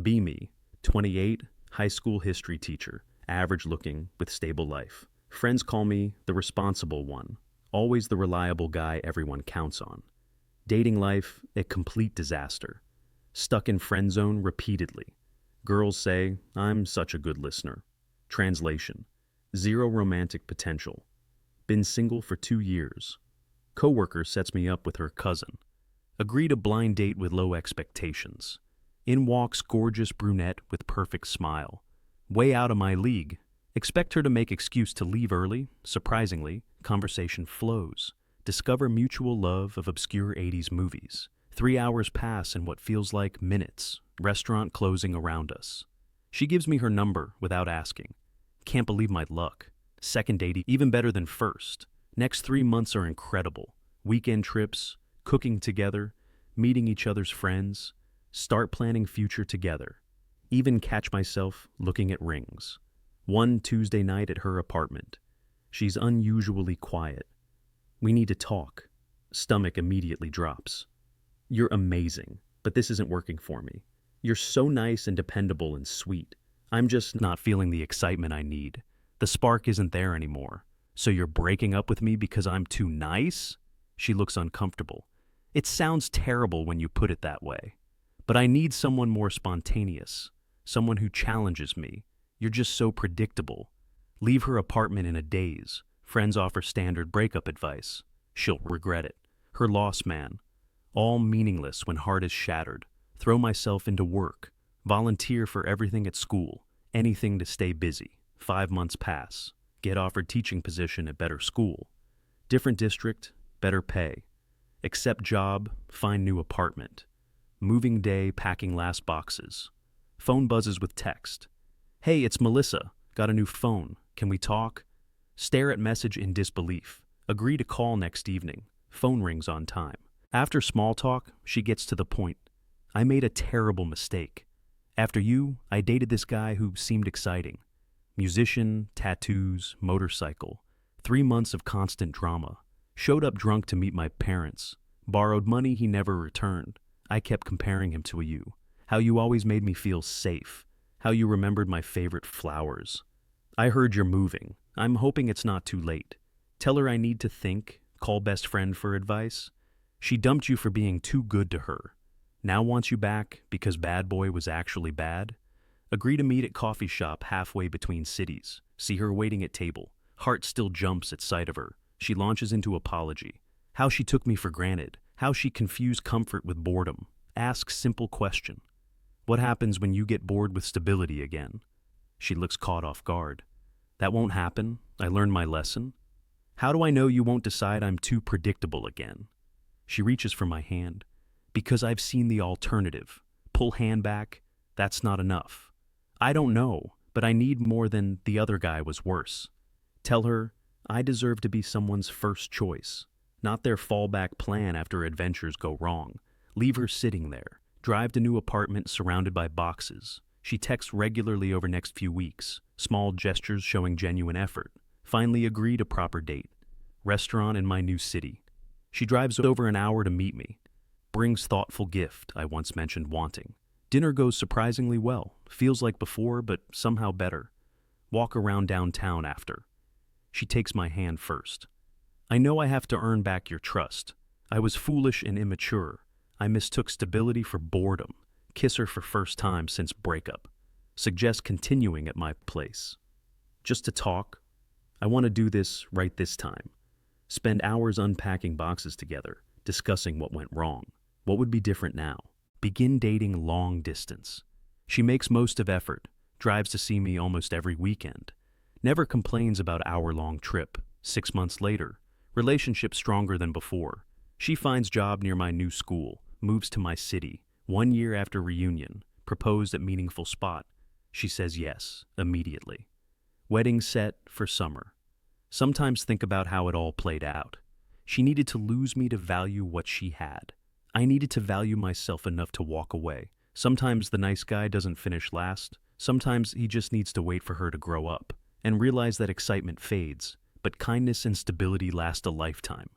Be me, 28, high school history teacher, average looking, with stable life. Friends call me the responsible one, always the reliable guy everyone counts on. Dating life, a complete disaster. Stuck in friend zone repeatedly. Girls say, I'm such a good listener. Translation: zero romantic potential. Been single for 2 years. Coworker sets me up with her cousin. Agree to blind date with low expectations. In walks gorgeous brunette with perfect smile. Way out of my league. Expect her to make excuse to leave early. Surprisingly, conversation flows. Discover mutual love of obscure 80s movies. 3 hours pass in what feels like minutes. Restaurant closing around us. She gives me her number without asking. Can't believe my luck. Second date even better than first. Next 3 months are incredible. Weekend trips, cooking together, meeting each other's friends, start planning future together. Even catch myself looking at rings. One Tuesday night at her apartment. She's unusually quiet. We need to talk. Stomach immediately drops. You're amazing, but this isn't working for me. You're so nice and dependable and sweet. I'm just not feeling the excitement I need. The spark isn't there anymore. So you're breaking up with me because I'm too nice? She looks uncomfortable. It sounds terrible when you put it that way. But I need someone more spontaneous. Someone who challenges me. You're just so predictable. Leave her apartment in a daze. Friends offer standard breakup advice. She'll regret it. Her loss, man. All meaningless when heart is shattered. Throw myself into work. Volunteer for everything at school. Anything to stay busy. 5 months pass. Get offered teaching position at better school. Different district, better pay. Accept job, find new apartment. Moving day, packing last boxes. Phone buzzes with text. Hey, it's Melissa. Got a new phone. Can we talk? Stare at message in disbelief. Agree to call next evening. Phone rings on time. After small talk, she gets to the point. I made a terrible mistake. After you, I dated this guy who seemed exciting. Musician, tattoos, motorcycle. 3 months of constant drama. Showed up drunk to meet my parents. Borrowed money he never returned. I kept comparing him to you. How you always made me feel safe. How you remembered my favorite flowers. I heard you're moving. I'm hoping it's not too late. Tell her I need to think. Call best friend for advice. She dumped you for being too good to her. Now wants you back because bad boy was actually bad. Agree to meet at coffee shop halfway between cities. See her waiting at table. Heart still jumps at sight of her. She launches into apology. How she took me for granted. How she confused comfort with boredom. Ask simple question. What happens when you get bored with stability again? She looks caught off guard. That won't happen. I learned my lesson. How do I know you won't decide I'm too predictable again? She reaches for my hand. Because I've seen the alternative. Pull hand back. That's not enough. I don't know, but I need more than the other guy was worse. Tell her I deserve to be someone's first choice, not their fallback plan after adventures go wrong. Leave her sitting there. Drive to new apartment surrounded by boxes. She texts regularly over next few weeks, small gestures showing genuine effort. Finally agree to proper date. Restaurant in my new city. She drives over an hour to meet me. Brings thoughtful gift I once mentioned wanting. Dinner goes surprisingly well. Feels like before, but somehow better. Walk around downtown after. She takes my hand first. I know I have to earn back your trust. I was foolish and immature. I mistook stability for boredom. Kiss her for first time since breakup. Suggest continuing at my place. Just to talk. I want to do this right this time. Spend hours unpacking boxes together, discussing what went wrong. What would be different now? Begin dating long distance. She makes most of effort, drives to see me almost every weekend. Never complains about hour-long trip. 6 months later, relationship stronger than before. She finds job near my new school, moves to my city. 1 year after reunion, proposed at meaningful spot. She says yes, immediately. Wedding set for summer. Sometimes think about how it all played out. She needed to lose me to value what she had. I needed to value myself enough to walk away. Sometimes the nice guy doesn't finish last. Sometimes he just needs to wait for her to grow up and realize that excitement fades, but kindness and stability last a lifetime.